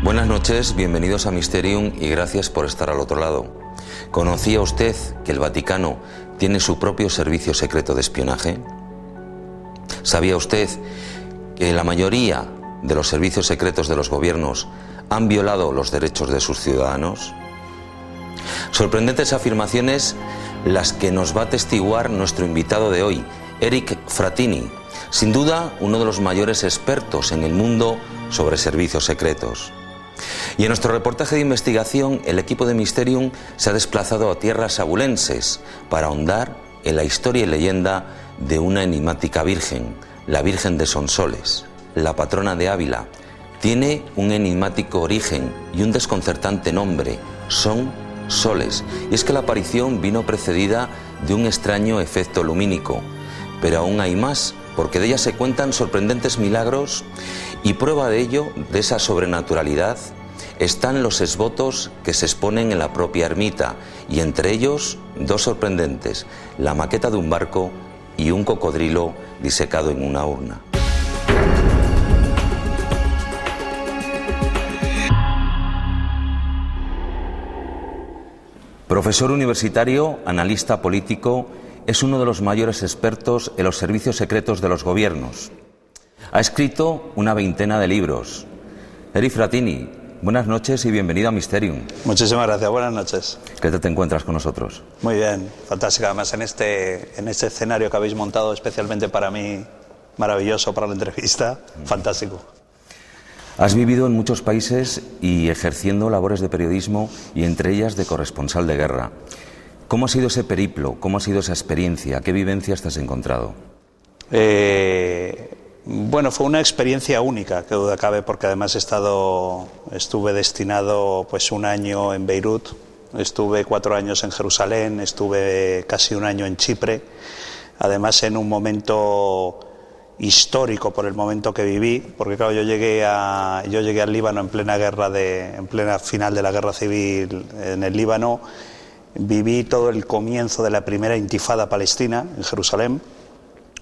Buenas noches, bienvenidos a Mysterium y gracias por estar al otro lado. ¿Conocía usted que el Vaticano tiene su propio servicio secreto de espionaje? ¿Sabía usted que la mayoría de los servicios secretos de los gobiernos han violado los derechos de sus ciudadanos? Sorprendentes afirmaciones las que nos va a atestiguar nuestro invitado de hoy, Eric Frattini, sin duda uno de los mayores expertos en el mundo sobre servicios secretos. Y en nuestro reportaje de investigación, el equipo de Mysterium se ha desplazado a tierras abulenses para ahondar en la historia y leyenda de una enigmática virgen, la Virgen de Sonsoles, la patrona de Ávila. Tiene un enigmático origen y un desconcertante nombre: Son Soles. Y es que la aparición vino precedida de un extraño efecto lumínico. Pero aún hay más, porque de ella se cuentan sorprendentes milagros, y prueba de ello, de esa sobrenaturalidad, están los exvotos que se exponen en la propia ermita, y entre ellos dos sorprendentes: la maqueta de un barco y un cocodrilo disecado en una urna. Profesor universitario, analista político, es uno de los mayores expertos en los servicios secretos de los gobiernos. Ha escrito una veintena de libros. Eric Frattini, buenas noches y bienvenido a Mysterium. Muchísimas gracias, buenas noches. ¿Qué te encuentras con nosotros? Muy bien, fantástico. Además en este escenario que habéis montado especialmente para mí, maravilloso para la entrevista, fantástico. Has vivido en muchos países y ejerciendo labores de periodismo, y entre ellas de corresponsal de guerra. ¿Cómo ha sido ese periplo? ¿Cómo ha sido esa experiencia? ¿Qué vivencias te has encontrado? Bueno, fue una experiencia única, que duda cabe, porque además estuve destinado pues un año en Beirut, estuve 4 años en Jerusalén, estuve casi un año en Chipre, además en un momento histórico por el momento que viví, porque claro, yo llegué al Líbano en plena final de la guerra civil en el Líbano. Viví todo el comienzo de la primera intifada palestina en Jerusalén,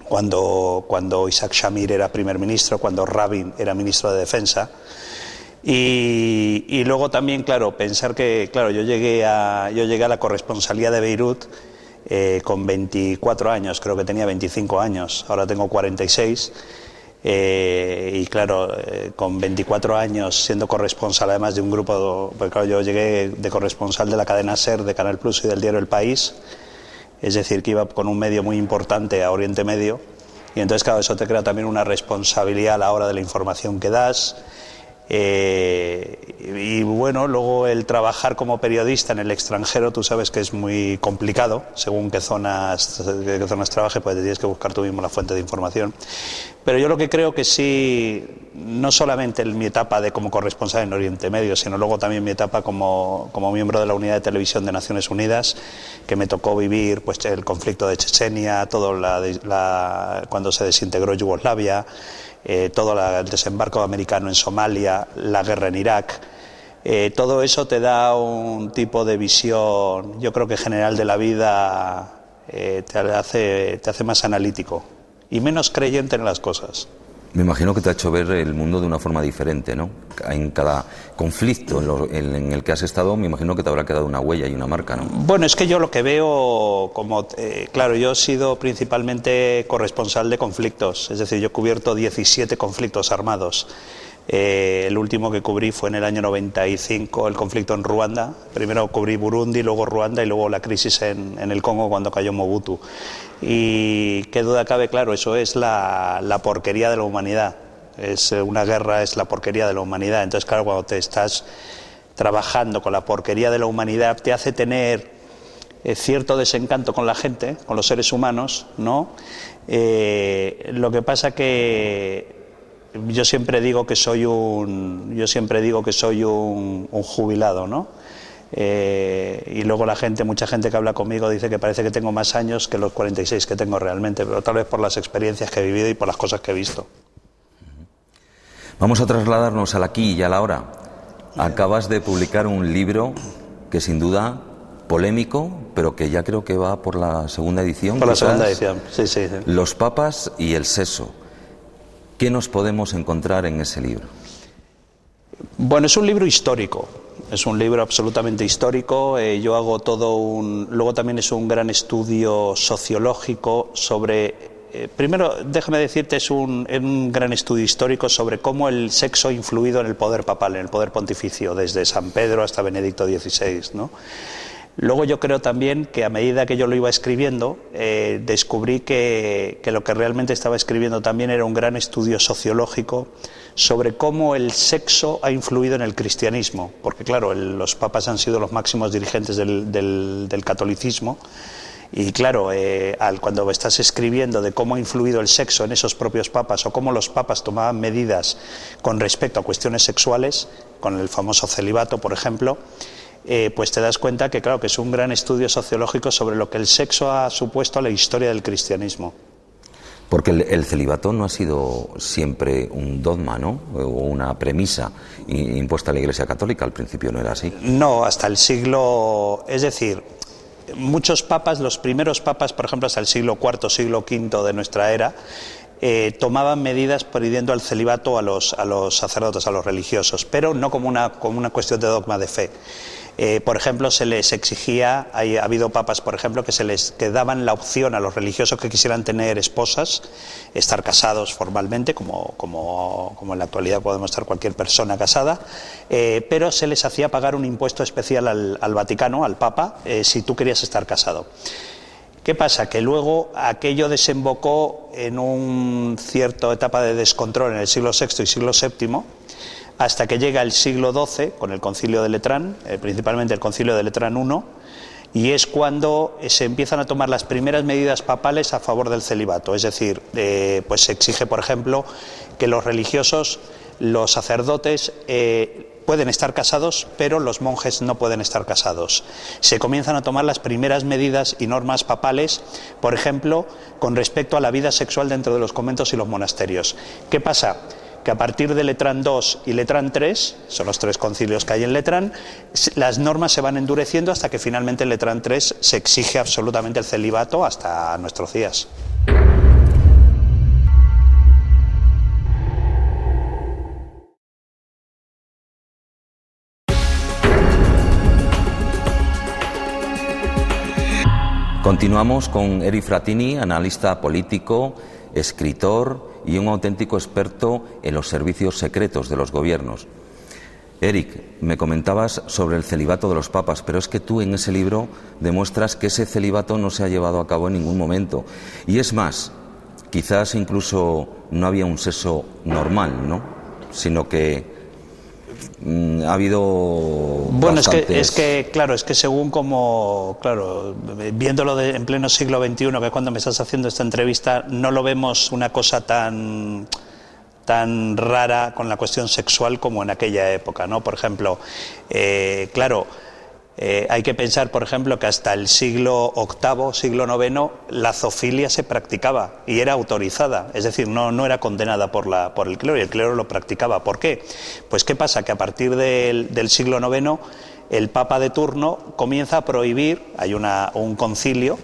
cuando Isaac Shamir era primer ministro, cuando Rabin era ministro de Defensa. Y luego también, claro, pensar que yo llegué a la corresponsalía de Beirut con 24 años, creo que tenía 25 años, ahora tengo 46. Y claro, con 24 años siendo corresponsal además de un grupo, pues claro, yo llegué de corresponsal de la cadena SER, de Canal Plus y del diario El País, es decir, que iba con un medio muy importante a Oriente Medio, y entonces claro, eso te crea también una responsabilidad a la hora de la información que das. Y bueno, luego el trabajar como periodista en el extranjero, tú sabes que es muy complicado, según qué zonas trabajes, pues tienes que buscar tú mismo la fuente de información. Pero yo lo que creo que sí, no solamente en mi etapa como corresponsal en Oriente Medio, sino luego también mi etapa como miembro de la Unidad de Televisión de Naciones Unidas, que me tocó vivir pues el conflicto de Chechenia, cuando se desintegró Yugoslavia, todo el desembarco americano en Somalia, la guerra en Irak. Todo eso te da un tipo de visión, yo creo que general de la vida, te hace más analítico y menos creyente en las cosas. Me imagino que te ha hecho ver el mundo de una forma diferente, ¿no? En cada conflicto en el que has estado, me imagino que te habrá quedado una huella y una marca, ¿no? Bueno, es que yo lo que veo claro, yo he sido principalmente corresponsal de conflictos, es decir, yo he cubierto 17 conflictos armados. El último que cubrí fue en el año 95, el conflicto en Ruanda. Primero cubrí Burundi, luego Ruanda y luego la crisis en el Congo cuando cayó Mobutu. Y qué duda cabe, claro, eso es la porquería de la humanidad. Una guerra es la porquería de la humanidad. Entonces, claro, cuando te estás trabajando con la porquería de la humanidad, te hace tener cierto desencanto con la gente, con los seres humanos, ¿no? Lo que pasa que yo siempre digo que soy un jubilado, ¿no? Y luego mucha gente que habla conmigo dice que parece que tengo más años que los 46 que tengo realmente, pero tal vez por las experiencias que he vivido y por las cosas que he visto. Vamos a trasladarnos al aquí y a la ahora. Acabas de publicar un libro que sin duda polémico, pero que ya creo que va por la segunda edición. Por la segunda edición, sí. Los papas y el sexo. ¿Qué nos podemos encontrar en ese libro? Bueno, es un libro histórico. Es un libro absolutamente histórico. Yo hago todo un... Luego también es un gran estudio sociológico sobre... primero, déjame decirte, es un gran estudio histórico sobre cómo el sexo ha influido en el poder papal, en el poder pontificio, desde San Pedro hasta Benedicto XVI, ¿no? Luego yo creo también que a medida que yo lo iba escribiendo, descubrí que lo que realmente estaba escribiendo también era un gran estudio sociológico sobre cómo el sexo ha influido en el cristianismo, porque claro, los papas han sido los máximos dirigentes del catolicismo, y claro, cuando estás escribiendo de cómo ha influido el sexo en esos propios papas o cómo los papas tomaban medidas con respecto a cuestiones sexuales, con el famoso celibato, por ejemplo, pues te das cuenta que claro que es un gran estudio sociológico sobre lo que el sexo ha supuesto a la historia del cristianismo. Porque el celibato no ha sido siempre un dogma, ¿no? O una premisa impuesta a la Iglesia Católica, al principio no era así. No, hasta el siglo... Es decir, muchos papas, los primeros papas, por ejemplo, hasta el siglo IV, siglo V de nuestra era, tomaban medidas prohibiendo el celibato a los sacerdotes, a los religiosos, pero no como una cuestión de dogma de fe. Por ejemplo, se les exigía, ha habido papas, por ejemplo, que daban la opción a los religiosos que quisieran tener esposas, estar casados formalmente, como en la actualidad podemos estar cualquier persona casada, pero se les hacía pagar un impuesto especial al Vaticano, al Papa, si tú querías estar casado. ¿Qué pasa? Que luego aquello desembocó en una cierta etapa de descontrol en el siglo VI y siglo VII, hasta que llega el siglo XII con el Concilio de Letrán, principalmente el Concilio de Letrán I, y es cuando se empiezan a tomar las primeras medidas papales a favor del celibato. Es decir, pues se exige, por ejemplo, que los religiosos, los sacerdotes, pueden estar casados, pero los monjes no pueden estar casados. Se comienzan a tomar las primeras medidas y normas papales, por ejemplo, con respecto a la vida sexual dentro de los conventos y los monasterios. ¿Qué pasa? Que a partir de Letrán II y Letrán III, son los tres concilios que hay en Letrán, las normas se van endureciendo hasta que finalmente en Letrán III se exige absolutamente el celibato hasta nuestros días. Continuamos con Eric Frattini, analista político, escritor y un auténtico experto en los servicios secretos de los gobiernos. Eric, me comentabas sobre el celibato de los papas, pero es que tú en ese libro demuestras que ese celibato no se ha llevado a cabo en ningún momento. Y es más, quizás incluso no había un sexo normal, ¿no? Sino que ha habido... Bueno, es que según como, claro, viéndolo en pleno siglo XXI, que es cuando me estás haciendo esta entrevista, no lo vemos una cosa tan rara con la cuestión sexual como en aquella época, ¿no? Por ejemplo, hay que pensar, por ejemplo, que hasta el siglo VIII, siglo IX, la zoofilia se practicaba y era autorizada, es decir, no era condenada por el clero, y el clero lo practicaba. ¿Por qué? Pues ¿qué pasa? Que a partir del siglo IX, el Papa de turno comienza a prohibir, hay un concilio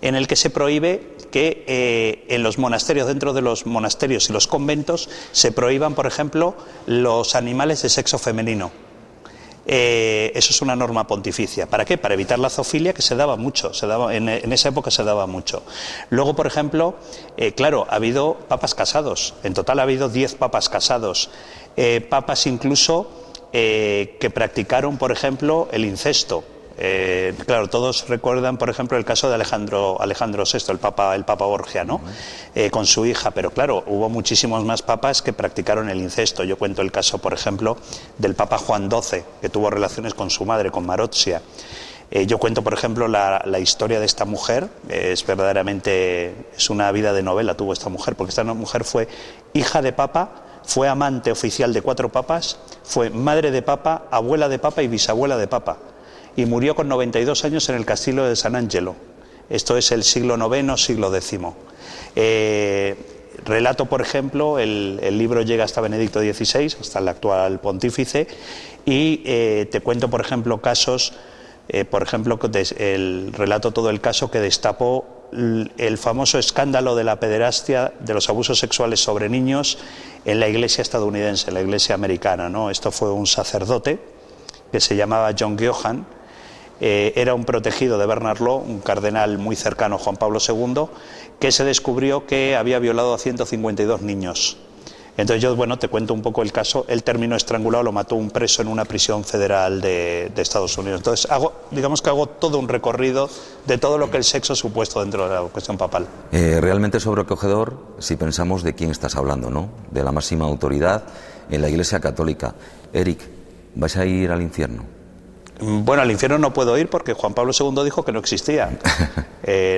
en el que se prohíbe que en los monasterios, dentro de los monasterios y los conventos, se prohíban, por ejemplo, los animales de sexo femenino. Eso es una norma pontificia. ¿Para qué? Para evitar la zoofilia, que se daba mucho, en esa época se daba mucho. Luego, por ejemplo, ha habido papas casados. En total ha habido 10 papas casados. Papas incluso que practicaron, por ejemplo, el incesto. Todos recuerdan, por ejemplo, el caso de Alejandro VI, el Papa Borgia, ¿no? Con su hija, pero claro, hubo muchísimos más papas que practicaron el incesto. Yo cuento el caso, por ejemplo, del Papa Juan XII, que tuvo relaciones con su madre, con Marozia. Yo cuento, por ejemplo, la historia de esta mujer. Es una vida de novela tuvo esta mujer, porque esta mujer fue hija de papa, fue amante oficial de 4 papas, fue madre de papa, abuela de papa y bisabuela de papa. Y murió con 92 años en el castillo de San Angelo. Esto es el siglo IX, siglo X. Relato, por ejemplo, el libro llega hasta Benedicto XVI, hasta el actual pontífice, y te cuento, por ejemplo, casos, relato todo el caso que destapó el famoso escándalo de la pederastia, de los abusos sexuales sobre niños en la iglesia estadounidense, la iglesia americana, ¿no? Esto fue un sacerdote que se llamaba John Giohan, era un protegido de Bernard Law, un cardenal muy cercano a Juan Pablo II, que se descubrió que había violado a 152 niños. Entonces yo, bueno, te cuento un poco el caso. Él terminó estrangulado, lo mató un preso en una prisión federal de Estados Unidos. Entonces digamos que hago todo un recorrido de todo lo que el sexo ha supuesto dentro de la cuestión papal. Realmente sobrecogedor si pensamos de quién estás hablando, ¿no? De la máxima autoridad en la Iglesia Católica. Eric, ¿vais a ir al infierno? Bueno, al infierno no puedo ir porque Juan Pablo II dijo que no existía.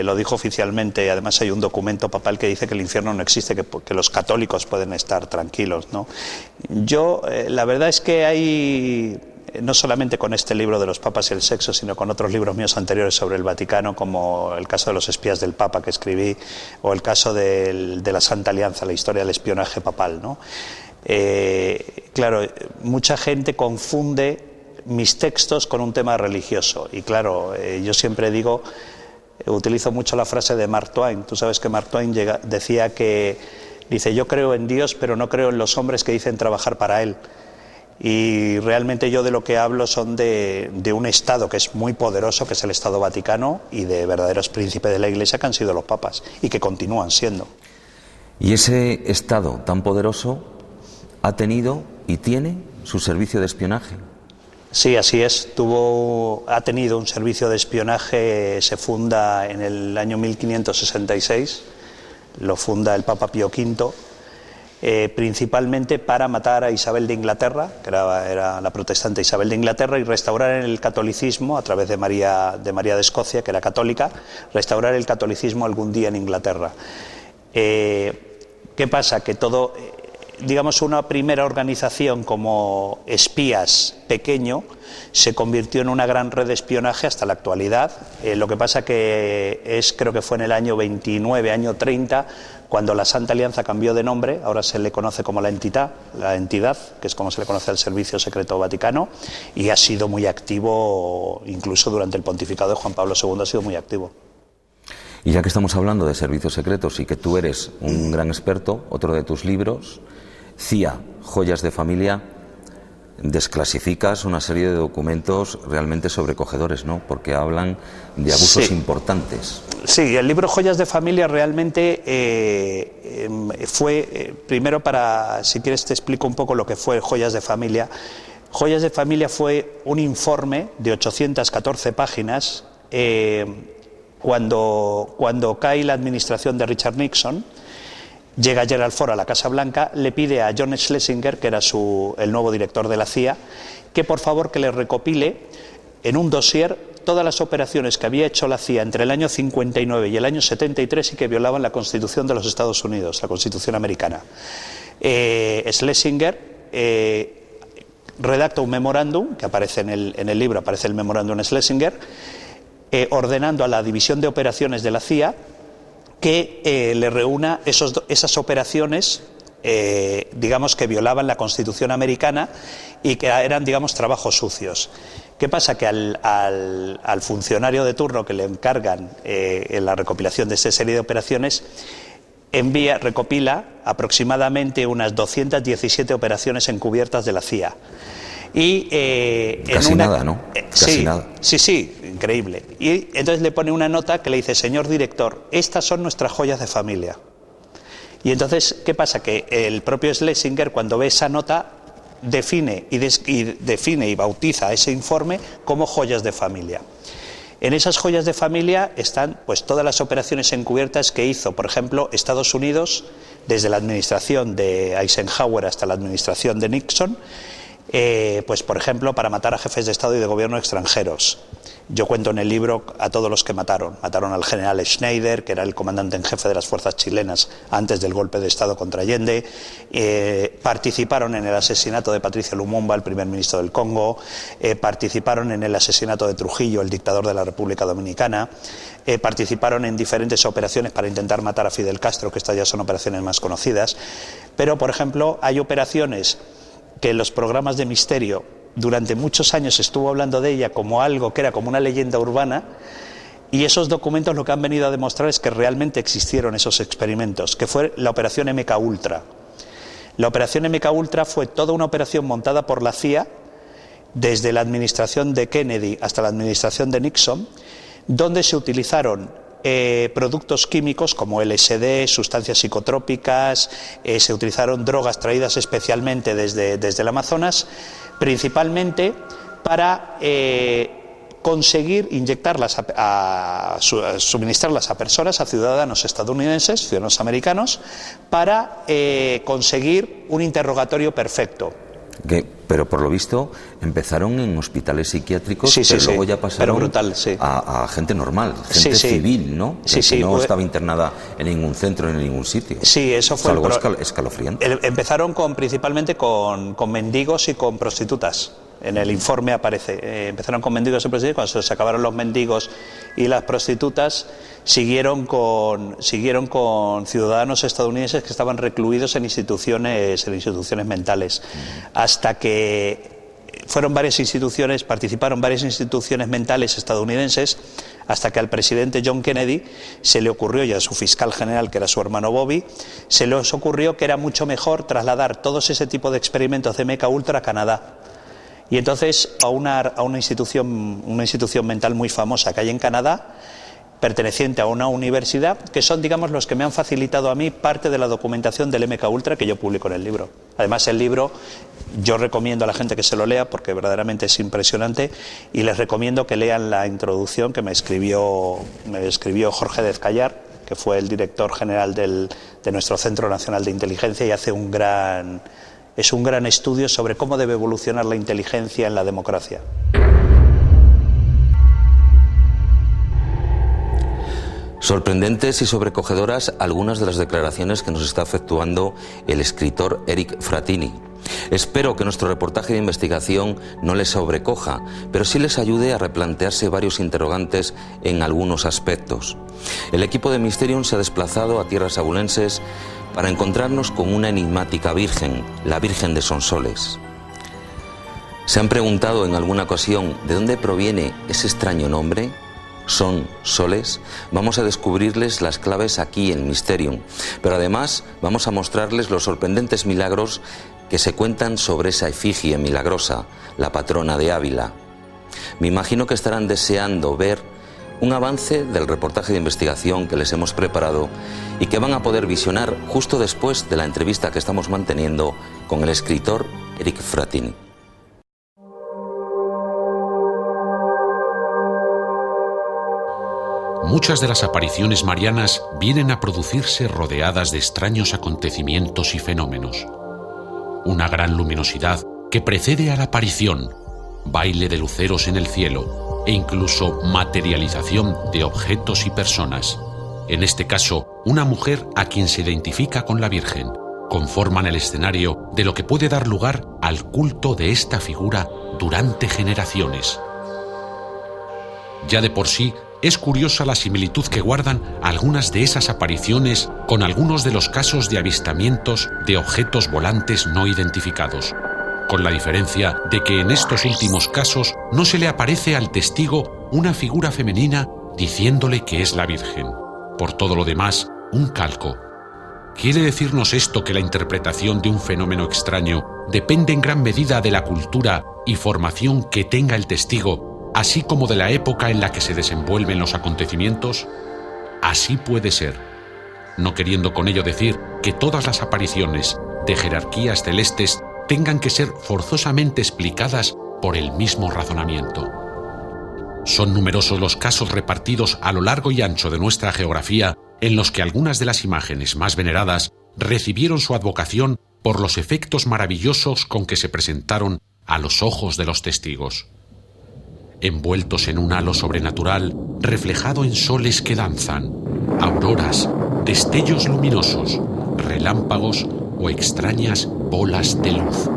Lo dijo oficialmente. Además hay un documento papal que dice que el infierno no existe, que los católicos pueden estar tranquilos, ¿no? Yo, la verdad es que hay, no solamente con este libro de los papas y el sexo, sino con otros libros míos anteriores sobre el Vaticano, como el caso de los espías del Papa que escribí, o el caso de la Santa Alianza, la historia del espionaje papal, ¿no? Claro, mucha gente confunde mis textos con un tema religioso y claro, yo siempre digo, utilizo mucho la frase de Mark Twain. Tú sabes que Mark Twain decía que, dice, yo creo en Dios pero no creo en los hombres que dicen trabajar para él, y realmente yo de lo que hablo son de un Estado que es muy poderoso, que es el Estado Vaticano, y de verdaderos príncipes de la Iglesia que han sido los papas y que continúan siendo. Y ese Estado tan poderoso ha tenido y tiene su servicio de espionaje. Sí, así es. Ha tenido un servicio de espionaje, se funda en el año 1566, lo funda el Papa Pío V, principalmente para matar a Isabel de Inglaterra, que era la protestante Isabel de Inglaterra, y restaurar el catolicismo a través de María de Escocia, que era católica, restaurar el catolicismo algún día en Inglaterra. ¿Qué pasa? Que todo, digamos, una primera organización como espías pequeño se convirtió en una gran red de espionaje hasta la actualidad. Lo que pasa que creo que fue en el año 29, año 30, cuando la Santa Alianza cambió de nombre. Ahora se le conoce como la entidad, que es como se le conoce al Servicio Secreto Vaticano, y ha sido muy activo, incluso durante el pontificado de Juan Pablo II ha sido muy activo. Y ya que estamos hablando de servicios secretos y que tú eres un gran experto, otro de tus libros, CIA, Joyas de Familia, desclasificas una serie de documentos realmente sobrecogedores, ¿no? Porque hablan de abusos importantes. Sí, el libro Joyas de Familia realmente fue, primero si quieres te explico un poco lo que fue Joyas de Familia. Joyas de Familia fue un informe de 814 páginas cuando cae la administración de Richard Nixon. Llega Gerald Ford a la Casa Blanca, le pide a John Schlesinger, que era el nuevo director de la CIA, que por favor que le recopile en un dossier todas las operaciones que había hecho la CIA entre el año 59 y el año 73 y que violaban la Constitución de los Estados Unidos, la Constitución americana. Schlesinger redacta un memorándum, que aparece en el libro, aparece el memorándum de Schlesinger, ordenando a la División de Operaciones de la CIA que le reúna esas operaciones, digamos, que violaban la Constitución americana y que eran, digamos, trabajos sucios. ¿Qué pasa? Que al funcionario de turno que le encargan en la recopilación de esta serie de operaciones, recopila aproximadamente unas 217 operaciones encubiertas de la CIA. Y casi nada, ¿no? Casi nada. Sí, increíble. Y entonces le pone una nota que le dice: señor director, estas son nuestras joyas de familia. Y entonces, ¿qué pasa? Que el propio Schlesinger, cuando ve esa nota, define y bautiza ese informe como joyas de familia. En esas joyas de familia están pues todas las operaciones encubiertas que hizo, por ejemplo, Estados Unidos, desde la administración de Eisenhower hasta la administración de Nixon, pues por ejemplo para matar a jefes de Estado y de gobierno extranjeros. Yo cuento en el libro a todos los que mataron al general Schneider, que era el comandante en jefe de las fuerzas chilenas antes del golpe de Estado contra Allende, participaron en el asesinato de Patricio Lumumba, el primer ministro del Congo, participaron en el asesinato de Trujillo, el dictador de la República Dominicana, participaron en diferentes operaciones para intentar matar a Fidel Castro, que estas ya son operaciones más conocidas, pero por ejemplo hay operaciones que en los programas de misterio durante muchos años estuvo hablando de ella como algo que era como una leyenda urbana, Y esos documentos lo que han venido a demostrar es que realmente existieron esos experimentos, que fue la operación MK Ultra. La operación MK Ultra fue toda una operación montada por la CIA, desde la administración de Kennedy hasta la administración de Nixon, donde se utilizaron productos químicos como LSD, sustancias psicotrópicas, se utilizaron drogas traídas especialmente desde el Amazonas, principalmente para conseguir inyectarlas, suministrarlas a personas, a ciudadanos estadounidenses, ciudadanos americanos, para conseguir un interrogatorio perfecto. Pero por lo visto empezaron en hospitales psiquiátricos, pero luego ya pasaron a gente normal, gente civil, ¿no? Que no estaba internada en ningún centro, en ningún sitio. Sí, eso fue algo escalofriante. Empezaron principalmente con mendigos y con prostitutas. En el informe aparece, empezaron con mendigos y prostitutas, cuando se acabaron los mendigos y las prostitutas, siguieron con ciudadanos estadounidenses que estaban recluidos en instituciones mentales, hasta que fueron varias instituciones, participaron varias instituciones mentales estadounidenses, hasta que al presidente John Kennedy se le ocurrió, y a su fiscal general, que era su hermano Bobby, se les ocurrió que era mucho mejor trasladar todos ese tipo de experimentos de MK Ultra a Canadá. Y entonces a una institución mental muy famosa que hay en Canadá, perteneciente a una universidad, que son, digamos, los que me han facilitado a mí parte de la documentación del MK Ultra que yo publico en el libro. Además, el libro yo recomiendo a la gente que se lo lea porque verdaderamente es impresionante, y les recomiendo que lean la introducción que me escribió Jorge Dezcayar, que fue el director general de nuestro Centro Nacional de Inteligencia, y hace un gran estudio sobre cómo debe evolucionar la inteligencia en la democracia. Sorprendentes y sobrecogedoras algunas de las declaraciones que nos está efectuando el escritor Eric Frattini. Espero que nuestro reportaje de investigación no les sobrecoja, pero sí les ayude a replantearse varios interrogantes en algunos aspectos. El equipo de Mysterium se ha desplazado a tierras abulenses para encontrarnos con una enigmática virgen, la Virgen de Sonsoles. ¿Se han preguntado en alguna ocasión de dónde proviene ese extraño nombre? Sonsoles. Vamos a descubrirles las claves aquí en Mysterium, pero además vamos a mostrarles los sorprendentes milagros que se cuentan sobre esa efigie milagrosa, la patrona de Ávila. Me imagino que estarán deseando ver un avance del reportaje de investigación que les hemos preparado y que van a poder visionar justo después de la entrevista que estamos manteniendo con el escritor Eric Frattini. Muchas de las apariciones marianas vienen a producirse rodeadas de extraños acontecimientos y fenómenos. Una gran luminosidad que precede a la aparición, baile de luceros en el cielo e incluso materialización de objetos y personas. En este caso, una mujer a quien se identifica con la Virgen, conforman el escenario de lo que puede dar lugar al culto de esta figura durante generaciones. Ya de por sí, es curiosa la similitud que guardan algunas de esas apariciones con algunos de los casos de avistamientos de objetos volantes no identificados, con la diferencia de que en estos últimos casos no se le aparece al testigo una figura femenina diciéndole que es la Virgen. Por todo lo demás, un calco. ¿Quiere decirnos esto que la interpretación de un fenómeno extraño depende en gran medida de la cultura y formación que tenga el testigo, así como de la época en la que se desenvuelven los acontecimientos? Así puede ser, no queriendo con ello decir que todas las apariciones de jerarquías celestes tengan que ser forzosamente explicadas por el mismo razonamiento. Son numerosos los casos repartidos a lo largo y ancho de nuestra geografía en los que algunas de las imágenes más veneradas recibieron su advocación por los efectos maravillosos con que se presentaron a los ojos de los testigos. Envueltos en un halo sobrenatural, reflejado en soles que danzan, auroras, destellos luminosos, relámpagos o extrañas bolas de luz.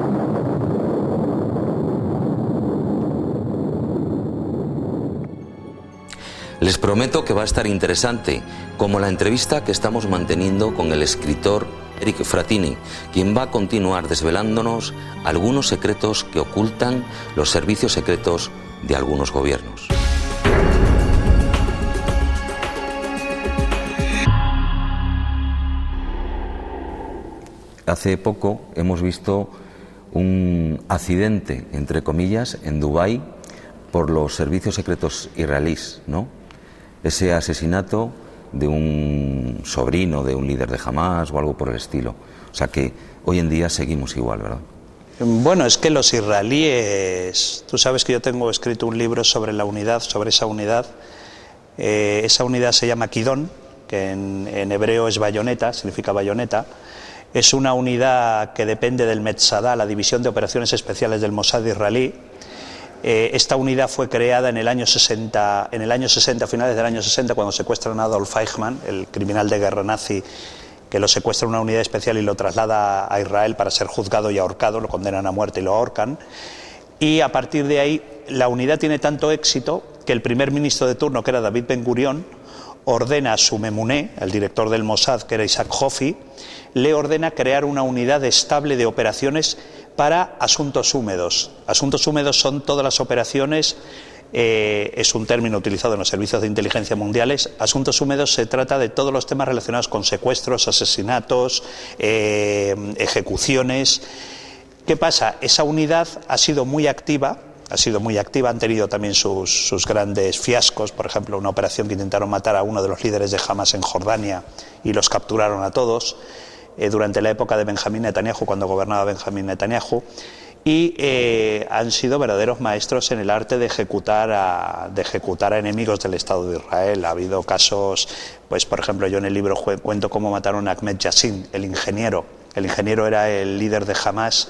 Les prometo que va a estar interesante, como la entrevista que estamos manteniendo con el escritor Eric Frattini, quien va a continuar desvelándonos algunos secretos que ocultan los servicios secretos de algunos gobiernos. hace poco hemos visto un accidente, entre comillas, en Dubái por los servicios secretos israelíes, ¿no? Ese asesinato de un sobrino de un líder de Hamás o algo por el estilo. O sea que hoy en día seguimos igual, ¿verdad? Bueno, es que los israelíes, tú sabes que yo tengo escrito un libro sobre la unidad, sobre esa unidad. Esa unidad se llama Kidón, que en hebreo es bayoneta, significa bayoneta. Es una unidad que depende del Metzadá, la División de Operaciones Especiales del Mossad israelí. Esta unidad fue creada en el año 60, a finales del año 60, cuando secuestran a Adolf Eichmann, el criminal de guerra nazi, que lo secuestra una unidad especial y lo traslada a Israel para ser juzgado y ahorcado, lo condenan a muerte y lo ahorcan. Y a partir de ahí la unidad tiene tanto éxito que el primer ministro de turno, que era David Ben Gurión, ordena a su memuné, el director del Mossad, que era Isaac Hofi, le ordena crear una unidad estable de operaciones para asuntos húmedos. Asuntos húmedos son todas las operaciones, es un término utilizado en los servicios de inteligencia mundiales. Asuntos húmedos se trata de todos los temas relacionados con secuestros, asesinatos, ejecuciones. ¿Qué pasa? Esa unidad ha sido muy activa, han tenido también sus grandes fiascos. Por ejemplo, una operación que intentaron matar a uno de los líderes de Hamás en Jordania y los capturaron a todos durante la época de Benjamín Netanyahu, cuando gobernaba Benjamín Netanyahu, y han sido verdaderos maestros en el arte de ejecutar a enemigos del Estado de Israel. Ha habido casos, pues por ejemplo, yo en el libro cuento cómo mataron a Ahmed Yassin, el ingeniero. El ingeniero era el líder de Hamás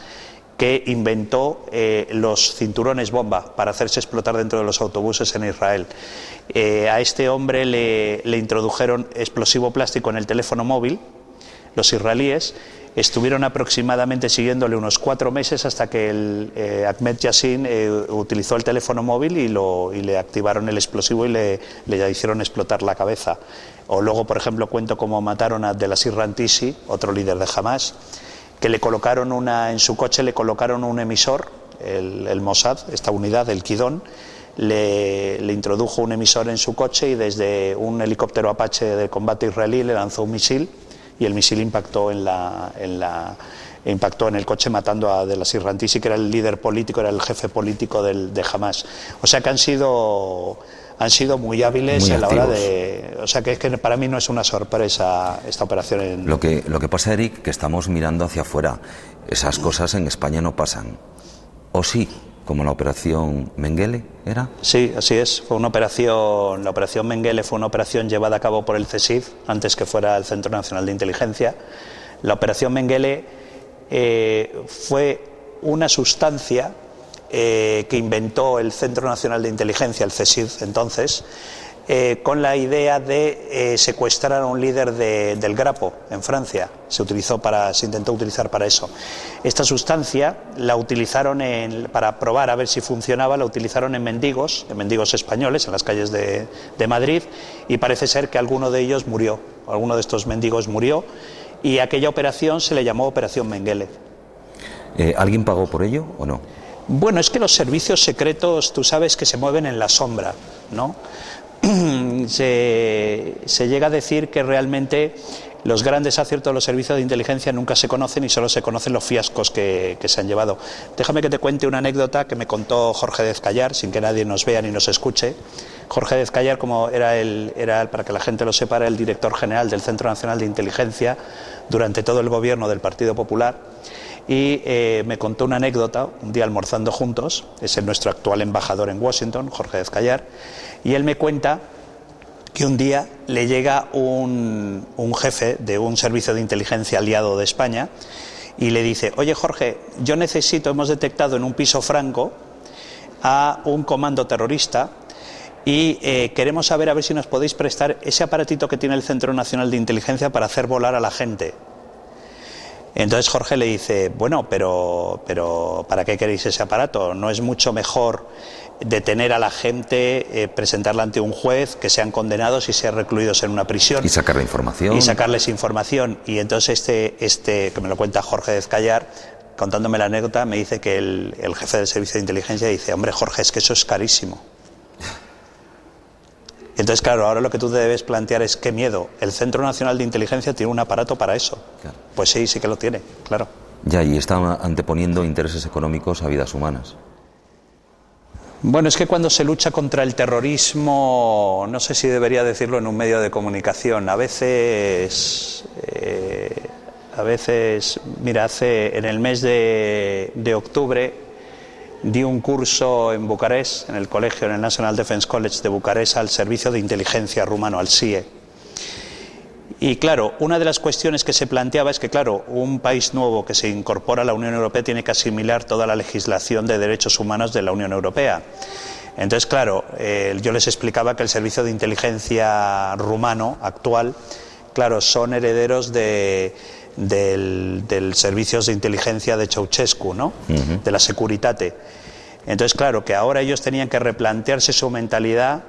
que inventó los cinturones bomba para hacerse explotar dentro de los autobuses en Israel. A este hombre le introdujeron explosivo plástico en el teléfono móvil. Los israelíes estuvieron aproximadamente siguiéndole unos 4 meses hasta que Ahmed Yassin utilizó el teléfono móvil y le activaron el explosivo y le hicieron explotar la cabeza. O luego, por ejemplo, cuento cómo mataron a Abdelaziz Rantisi, otro líder de Hamás, que en su coche le colocaron un emisor, el Mossad, esta unidad, el Kidón, le introdujo un emisor en su coche y desde un helicóptero Apache de combate israelí le lanzó un misil y el misil impactó en el coche, matando a Abdelaziz Rantisi, que era el líder político, era el jefe político de Hamás. O sea que han sido muy hábiles a la hora de... O sea que para mí no es una sorpresa esta operación. Lo que pasa, Eric, que estamos mirando hacia afuera. Esas cosas en España no pasan. ¿O sí? ¿Como la operación Mengele era? Sí, así es. La operación Mengele fue una operación llevada a cabo por el CSIC, antes que fuera el Centro Nacional de Inteligencia. La operación Mengele fue una sustancia que inventó el Centro Nacional de Inteligencia, el CSIC entonces, con la idea de secuestrar a un líder del Grapo en Francia. Se intentó utilizar para eso. Esta sustancia la utilizaron para probar a ver si funcionaba, la utilizaron en mendigos españoles en las calles de Madrid, y parece ser que alguno de ellos murió, alguno de estos mendigos murió, y aquella operación se le llamó Operación Mengele. ¿Alguien pagó por ello o no? Bueno, es que los servicios secretos, tú sabes que se mueven en la sombra, ¿no? Se llega a decir que realmente los grandes aciertos de los servicios de inteligencia nunca se conocen y solo se conocen los fiascos que se han llevado. Déjame que te cuente una anécdota que me contó Jorge Dezcayar, sin que nadie nos vea ni nos escuche. Jorge Dezcayar, como era, para que la gente lo sepa, era el director general del Centro Nacional de Inteligencia durante todo el gobierno del Partido Popular. Y me contó una anécdota, un día almorzando juntos, es nuestro actual embajador en Washington, Jorge Dezcayar, y él me cuenta que un día le llega un jefe de un servicio de inteligencia aliado de España y le dice: oye Jorge, hemos detectado en un piso franco a un comando terrorista y queremos saber a ver si nos podéis prestar ese aparatito que tiene el Centro Nacional de Inteligencia para hacer volar a la gente. Entonces Jorge le dice: bueno, pero ¿para qué queréis ese aparato? ¿No es mucho mejor detener a la gente, presentarla ante un juez, que sean condenados y sean recluidos en una prisión? Y sacarle información. Y sacarles información. Y entonces que me lo cuenta Jorge Dezcayar, contándome la anécdota, me dice que el jefe del servicio de inteligencia dice: hombre Jorge, es que eso es carísimo. Entonces, claro, ahora lo que tú te debes plantear es qué miedo. El Centro Nacional de Inteligencia tiene un aparato para eso. Claro. Pues sí, sí que lo tiene, claro. Ya, y está anteponiendo intereses económicos a vidas humanas. Bueno, es que cuando se lucha contra el terrorismo, no sé si debería decirlo en un medio de comunicación, a veces, mira, en el mes de octubre di un curso en Bucarest, en el colegio, en el National Defense College de Bucarest, al servicio de inteligencia rumano, al SIE. Y claro, una de las cuestiones que se planteaba es que, claro, un país nuevo que se incorpora a la Unión Europea tiene que asimilar toda la legislación de derechos humanos de la Unión Europea. Entonces, claro, yo les explicaba que el servicio de inteligencia rumano actual, claro, son herederos del servicio de inteligencia de Ceausescu, ¿no? De la Securitate. Entonces, claro, que ahora ellos tenían que replantearse su mentalidad.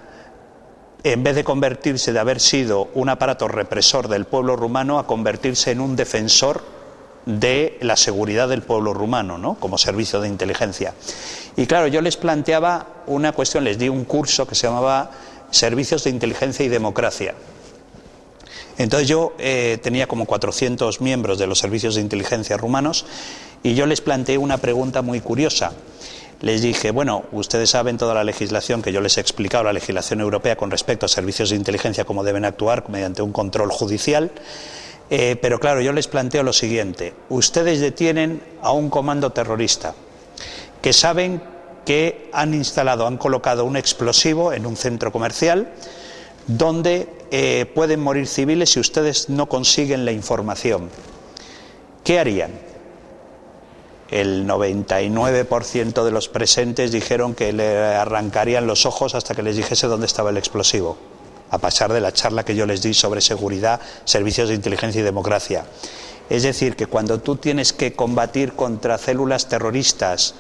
En vez de convertirse, de haber sido un aparato represor del pueblo rumano, a convertirse en un defensor de la seguridad del pueblo rumano, ¿no? Como servicio de inteligencia. Y claro, yo les planteaba una cuestión, les di un curso que se llamaba Servicios de Inteligencia y Democracia. Entonces yo tenía como 400 miembros de los servicios de inteligencia rumanos y yo les planteé una pregunta muy curiosa. Les dije, bueno, ustedes saben toda la legislación que yo les he explicado, la legislación europea con respecto a servicios de inteligencia, cómo deben actuar mediante un control judicial, pero claro, yo les planteo lo siguiente. Ustedes detienen a un comando terrorista que saben que han colocado un explosivo en un centro comercial donde pueden morir civiles si ustedes no consiguen la información. ¿Qué harían? El 99% de los presentes dijeron que le arrancarían los ojos hasta que les dijese dónde estaba el explosivo, a pesar de la charla que yo les di sobre seguridad, servicios de inteligencia y democracia. Es decir, que cuando tú tienes que combatir contra células terroristas,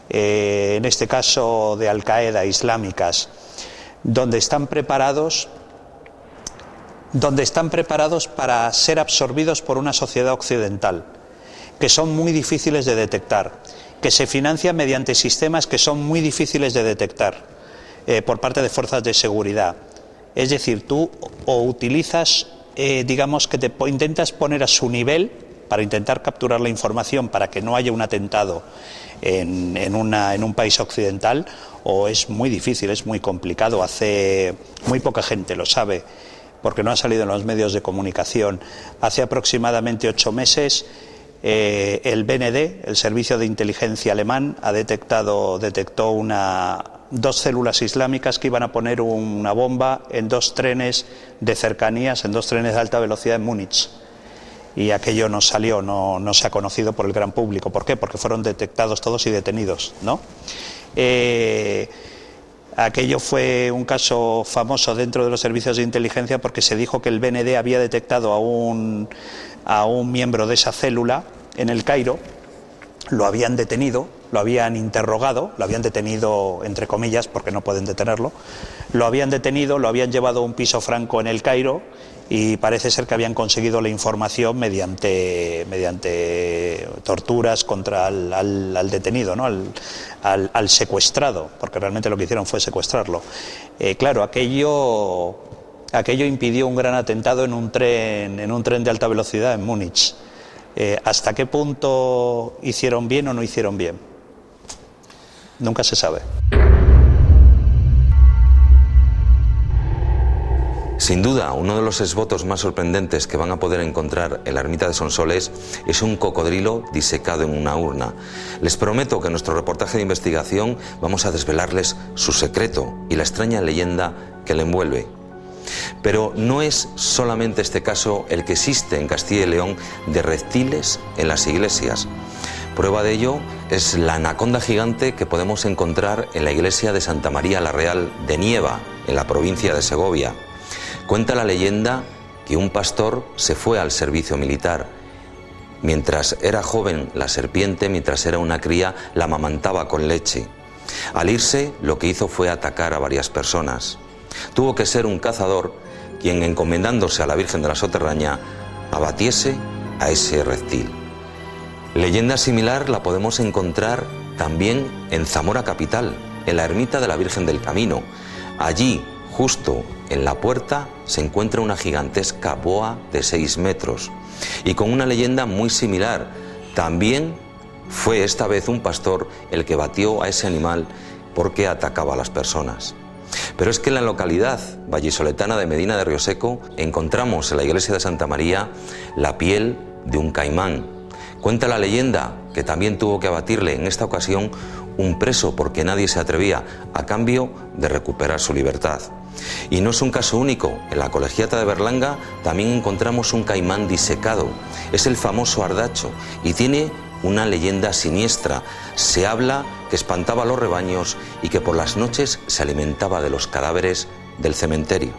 en este caso de Al-Qaeda, islámicas, donde están preparados para ser absorbidos por una sociedad occidental, que son muy difíciles de detectar, que se financian mediante sistemas que son muy difíciles de detectar por parte de fuerzas de seguridad. Es decir, tú o utilizas, digamos que te intentas poner a su nivel para intentar capturar la información para que no haya un atentado en un país occidental, o es muy difícil, es muy complicado. Muy poca gente lo sabe, porque no ha salido en los medios de comunicación. Hace aproximadamente 8 meses el BND, el servicio de inteligencia alemán, detectó dos células islámicas que iban a poner una bomba en 2 trenes de cercanías, en 2 trenes de alta velocidad en Múnich. Y aquello no salió, no se ha conocido por el gran público. ¿Por qué? Porque fueron detectados todos y detenidos, ¿no? Aquello fue un caso famoso dentro de los servicios de inteligencia porque se dijo que el BND había detectado a un miembro de esa célula en el Cairo, lo habían detenido, lo habían interrogado, lo habían detenido entre comillas porque no pueden detenerlo, lo habían detenido, lo habían llevado a un piso franco en el Cairo y parece ser que habían conseguido la información mediante torturas contra al detenido, ¿no? al secuestrado, porque realmente lo que hicieron fue secuestrarlo. Claro, aquello impidió un gran atentado en un tren de alta velocidad en Múnich. ¿Hasta qué punto hicieron bien o no hicieron bien? Nunca se sabe. Sin duda, uno de los exvotos más sorprendentes que van a poder encontrar en la ermita de Sonsoles es un cocodrilo disecado en una urna. Les prometo que en nuestro reportaje de investigación vamos a desvelarles su secreto y la extraña leyenda que le envuelve. Pero no es solamente este caso el que existe en Castilla y León de reptiles en las iglesias. Prueba de ello es la anaconda gigante que podemos encontrar en la iglesia de Santa María la Real de Nieva, en la provincia de Segovia. Cuenta la leyenda que un pastor se fue al servicio militar. Mientras era joven, la serpiente, mientras era una cría, la amamantaba con leche. Al irse, lo que hizo fue atacar a varias personas. Tuvo que ser un cazador quien, encomendándose a la Virgen de la Soterraña, abatiese a ese reptil. Leyenda similar la podemos encontrar también en Zamora capital, en la ermita de la Virgen del Camino. Allí, justo en la puerta se encuentra una gigantesca boa de 6 metros y con una leyenda muy similar. También fue esta vez un pastor el que batió a ese animal porque atacaba a las personas. Pero es que en la localidad vallisoletana de Medina de Rioseco encontramos en la iglesia de Santa María la piel de un caimán. Cuenta la leyenda que también tuvo que abatirle en esta ocasión un preso porque nadie se atrevía, a cambio de recuperar su libertad. Y no es un caso único. En la colegiata de Berlanga también encontramos un caimán disecado. Es el famoso Ardacho y tiene una leyenda siniestra. Se habla que espantaba a los rebaños y que por las noches se alimentaba de los cadáveres del cementerio.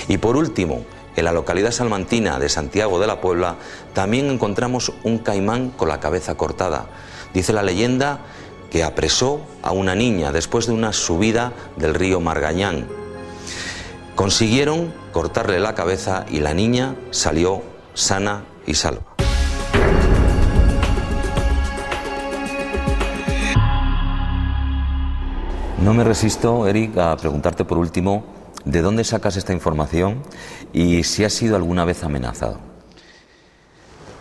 Y por último, en la localidad salmantina de Santiago de la Puebla también encontramos un caimán con la cabeza cortada. Dice la leyenda que apresó a una niña después de una subida del río Margañán. Consiguieron cortarle la cabeza y la niña salió sana y salva. No me resisto, Eric, a preguntarte por último, ¿de dónde sacas esta información y si has sido alguna vez amenazado?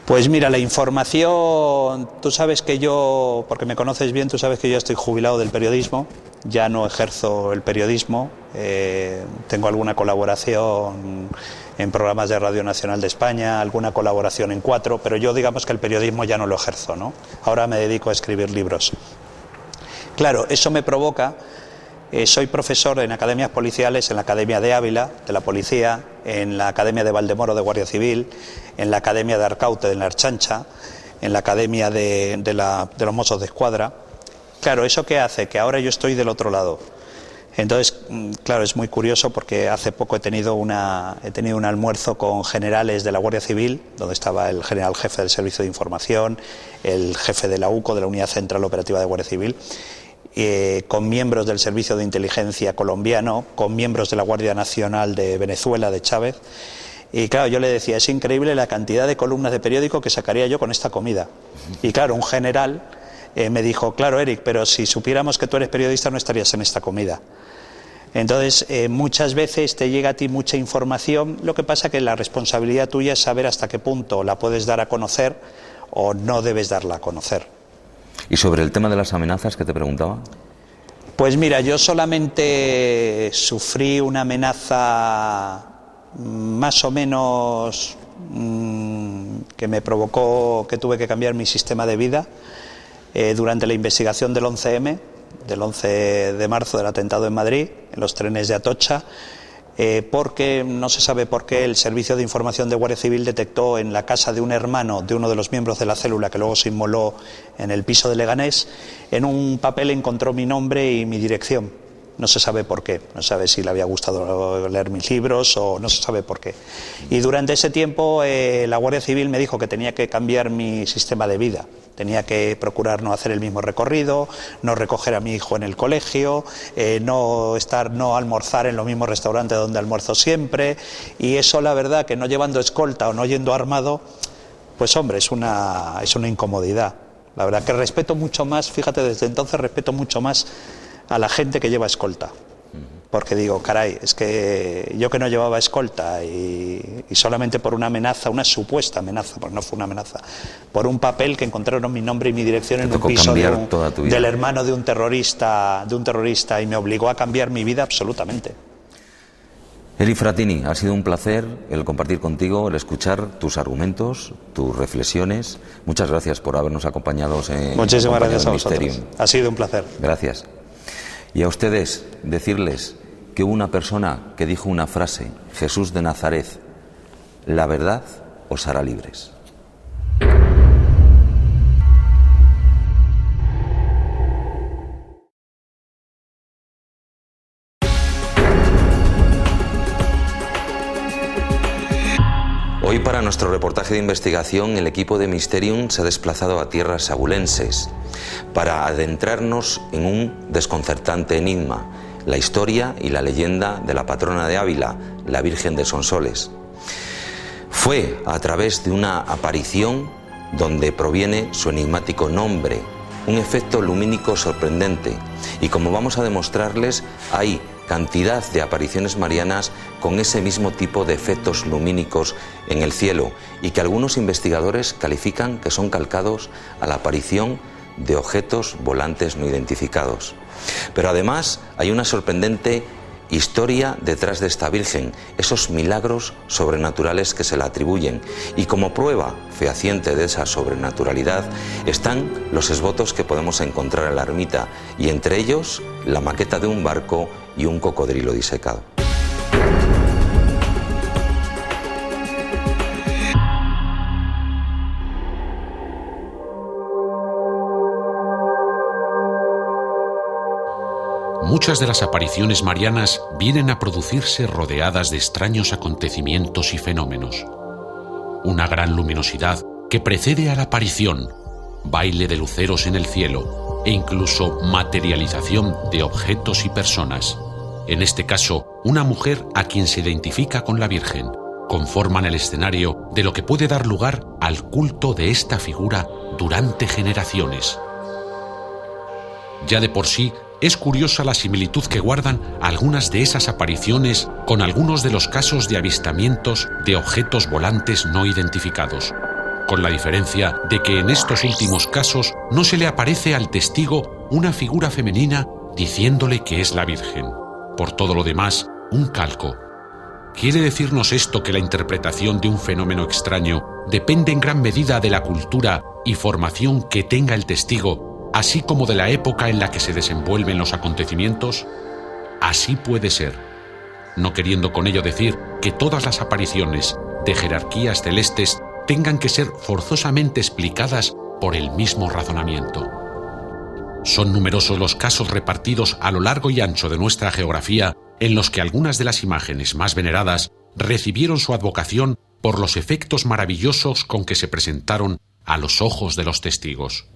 Pues mira, la información, tú sabes que yo, porque me conoces bien, tú sabes que yo estoy jubilado del periodismo, ya no ejerzo el periodismo, tengo alguna colaboración en programas de Radio Nacional de España, alguna colaboración en 4, pero yo digamos que el periodismo ya no lo ejerzo, ¿no? Ahora me dedico a escribir libros. Claro, eso me provoca. Soy profesor en academias policiales, en la Academia de Ávila, de la Policía, en la Academia de Valdemoro, de Guardia Civil, en la Academia de Arcaute, de la Archancha, en la Academia de los Mossos de Escuadra. Claro, ¿eso qué hace? Que ahora yo estoy del otro lado. Entonces, claro, es muy curioso porque hace poco he tenido un almuerzo con generales de la Guardia Civil, donde estaba el general jefe del Servicio de Información, el jefe de la UCO, de la Unidad Central Operativa de Guardia Civil, con miembros del Servicio de Inteligencia colombiano, con miembros de la Guardia Nacional de Venezuela, de Chávez. Y claro, yo le decía, es increíble la cantidad de columnas de periódico que sacaría yo con esta comida. Y claro, un general me dijo, claro, Eric, pero si supiéramos que tú eres periodista no estarías en esta comida. Entonces, muchas veces te llega a ti mucha información, lo que pasa que la responsabilidad tuya es saber hasta qué punto la puedes dar a conocer o no debes darla a conocer. ¿Y sobre el tema de las amenazas que te preguntaba? Pues mira, yo solamente sufrí una amenaza más o menos que me provocó que tuve que cambiar mi sistema de vida durante la investigación del 11M, del 11 de marzo del atentado en Madrid, en los trenes de Atocha, porque no se sabe por qué el Servicio de Información de Guardia Civil detectó en la casa de un hermano de uno de los miembros de la célula que luego se inmoló en el piso de Leganés, en un papel encontró mi nombre y mi dirección. No se sabe por qué, no se sabe si le había gustado leer mis libros o no se sabe por qué. Y durante ese tiempo la Guardia Civil me dijo que tenía que cambiar mi sistema de vida. Tenía que procurar no hacer el mismo recorrido, no recoger a mi hijo en el colegio, no almorzar en los mismos restaurantes donde almuerzo siempre. Y eso, la verdad, que no llevando escolta o no yendo armado, pues hombre, es una incomodidad. La verdad que respeto mucho más, fíjate, desde entonces respeto mucho más a la gente que lleva escolta. Porque digo, caray, es que yo que no llevaba escolta y solamente por una amenaza, una supuesta amenaza, porque no fue una amenaza, por un papel que encontraron mi nombre y mi dirección en un piso del hermano de un terrorista y me obligó a cambiar mi vida absolutamente. Eric Frattini, ha sido un placer el compartir contigo, el escuchar tus argumentos, tus reflexiones. Muchas gracias por habernos acompañado en Muchísimas gracias a vosotros. Mysterium. Ha sido un placer. Gracias. Y a ustedes decirles que hubo una persona que dijo una frase, Jesús de Nazaret, la verdad os hará libres. Hoy para nuestro reportaje de investigación el equipo de Mysterium se ha desplazado a tierras abulenses para adentrarnos en un desconcertante enigma, la historia y la leyenda de la patrona de Ávila, la Virgen de Sonsoles. Fue a través de una aparición donde proviene su enigmático nombre, un efecto lumínico sorprendente y como vamos a demostrarles hay cantidad de apariciones marianas con ese mismo tipo de efectos lumínicos en el cielo y que algunos investigadores califican que son calcados a la aparición de objetos volantes no identificados. Pero además hay una sorprendente historia detrás de esta Virgen, esos milagros sobrenaturales que se la atribuyen, y como prueba fehaciente de esa sobrenaturalidad están los esbotos que podemos encontrar en la ermita, y entre ellos la maqueta de un barco y un cocodrilo disecado. Muchas de las apariciones marianas vienen a producirse rodeadas de extraños acontecimientos y fenómenos. Una gran luminosidad que precede a la aparición, baile de luceros en el cielo e incluso materialización de objetos y personas. En este caso, una mujer a quien se identifica con la Virgen, conforman el escenario de lo que puede dar lugar al culto de esta figura durante generaciones. Ya de por sí, es curiosa la similitud que guardan algunas de esas apariciones con algunos de los casos de avistamientos de objetos volantes no identificados, con la diferencia de que en estos últimos casos no se le aparece al testigo una figura femenina diciéndole que es la Virgen. Por todo lo demás, un calco. ¿Quiere decirnos esto que la interpretación de un fenómeno extraño depende en gran medida de la cultura y formación que tenga el testigo, así como de la época en la que se desenvuelven los acontecimientos? Así puede ser, no queriendo con ello decir que todas las apariciones de jerarquías celestes tengan que ser forzosamente explicadas por el mismo razonamiento. Son numerosos los casos repartidos a lo largo y ancho de nuestra geografía en los que algunas de las imágenes más veneradas recibieron su advocación por los efectos maravillosos con que se presentaron a los ojos de los testigos.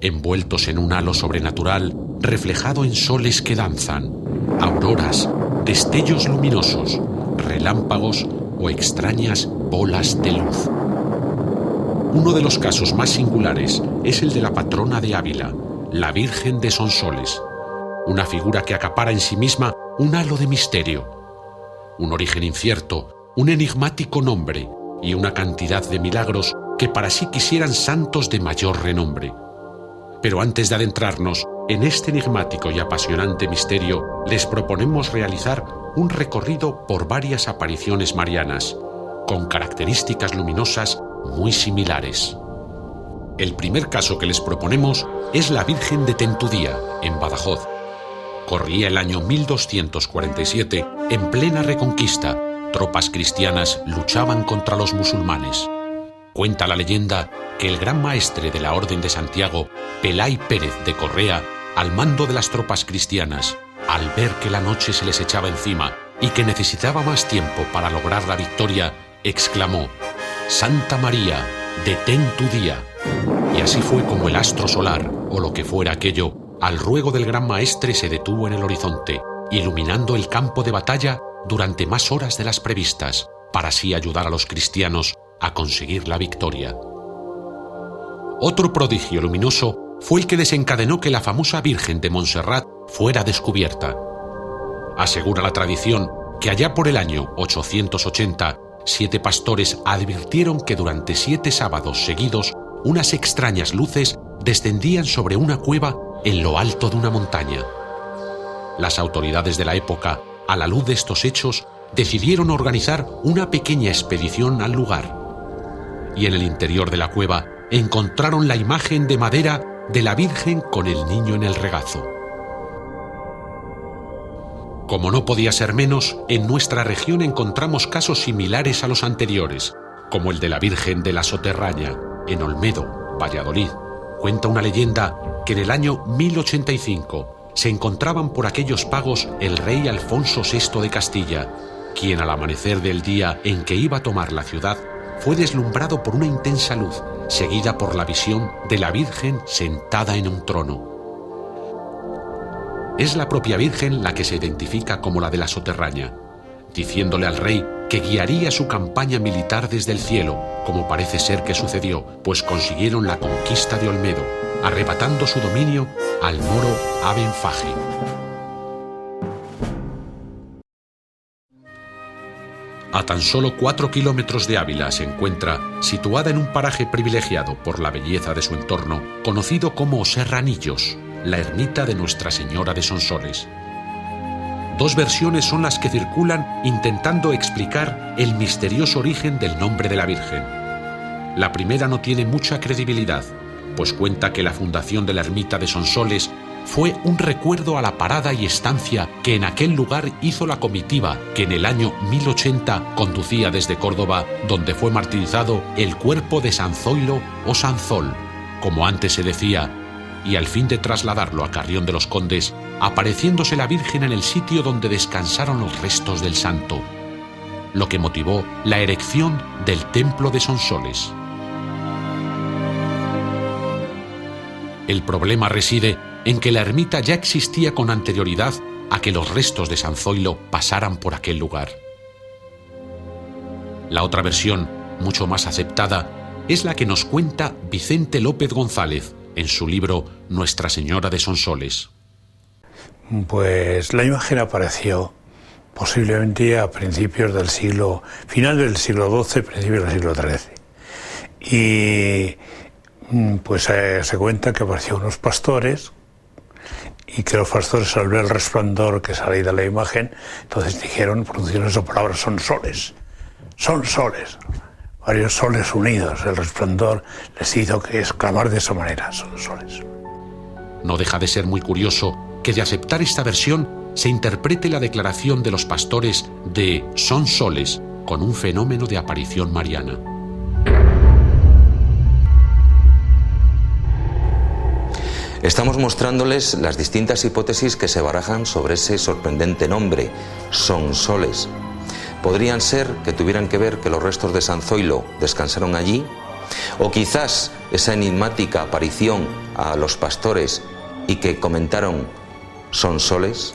Envueltos en un halo sobrenatural, reflejado en soles que danzan, auroras, destellos luminosos, relámpagos o extrañas bolas de luz. Uno de los casos más singulares es el de la patrona de Ávila, la Virgen de Sonsoles, una figura que acapara en sí misma un halo de misterio, un origen incierto, un enigmático nombre y una cantidad de milagros que para sí quisieran santos de mayor renombre. Pero antes de adentrarnos en este enigmático y apasionante misterio, les proponemos realizar un recorrido por varias apariciones marianas, con características luminosas muy similares. El primer caso que les proponemos es la Virgen de Tentudía, en Badajoz. Corría el año 1247, en plena Reconquista. Tropas cristianas luchaban contra los musulmanes. Cuenta la leyenda que el gran maestre de la Orden de Santiago, Pelay Pérez de Correa, al mando de las tropas cristianas, al ver que la noche se les echaba encima y que necesitaba más tiempo para lograr la victoria, exclamó: «Santa María, detén tu día». Y así fue como el astro solar, o lo que fuera aquello, al ruego del gran maestre se detuvo en el horizonte, iluminando el campo de batalla durante más horas de las previstas, para así ayudar a los cristianos a conseguir la victoria. Otro prodigio luminoso fue el que desencadenó que la famosa Virgen de Montserrat fuera descubierta. Asegura la tradición que allá por el año 880, 7 pastores advirtieron que durante 7 sábados seguidos unas extrañas luces descendían sobre una cueva en lo alto de una montaña. Las autoridades de la época, a la luz de estos hechos, decidieron organizar una pequeña expedición al lugar. Y en el interior de la cueva encontraron la imagen de madera de la Virgen con el niño en el regazo. Como no podía ser menos, en nuestra región encontramos casos similares a los anteriores, como el de la Virgen de la Soterraña, en Olmedo, Valladolid. Cuenta una leyenda que en el año 1085 se encontraban por aquellos pagos el rey Alfonso VI de Castilla, quien al amanecer del día en que iba a tomar la ciudad fue deslumbrado por una intensa luz, seguida por la visión de la Virgen sentada en un trono. Es la propia Virgen la que se identifica como la de la Soterraña, diciéndole al rey que guiaría su campaña militar desde el cielo, como parece ser que sucedió, pues consiguieron la conquista de Olmedo, arrebatando su dominio al moro Aben Faji. A tan solo 4 kilómetros de Ávila se encuentra, situada en un paraje privilegiado por la belleza de su entorno, conocido como Serranillos, la ermita de Nuestra Señora de Sonsoles. Dos versiones son las que circulan intentando explicar el misterioso origen del nombre de la Virgen. La primera no tiene mucha credibilidad, pues cuenta que la fundación de la ermita de Sonsoles fue un recuerdo a la parada y estancia que en aquel lugar hizo la comitiva que en el año 1080 conducía desde Córdoba, donde fue martirizado el cuerpo de San Zoilo o Sanzol, como antes se decía, y al fin de trasladarlo a Carrión de los Condes, apareciéndose la Virgen en el sitio donde descansaron los restos del santo, lo que motivó la erección del templo de Sonsoles. El problema reside en que la ermita ya existía con anterioridad a que los restos de San Zoilo pasaran por aquel lugar. La otra versión, mucho más aceptada, es la que nos cuenta Vicente López González en su libro Nuestra Señora de Sonsoles. Pues la imagen apareció posiblemente a principios del siglo, final del siglo XII, principios del siglo XIII. Y pues se cuenta que aparecieron unos pastores y que los pastores, al ver el resplandor que salía de la imagen, entonces pronunciaron esa palabra, son soles, varios soles unidos. El resplandor les hizo que exclamar de esa manera, son soles. No deja de ser muy curioso que de aceptar esta versión se interprete la declaración de los pastores de son soles con un fenómeno de aparición mariana. Estamos mostrándoles las distintas hipótesis que se barajan sobre ese sorprendente nombre, Sonsoles. Podrían ser que tuvieran que ver que los restos de San Zoilo descansaron allí, o quizás esa enigmática aparición a los pastores y que comentaron Sonsoles.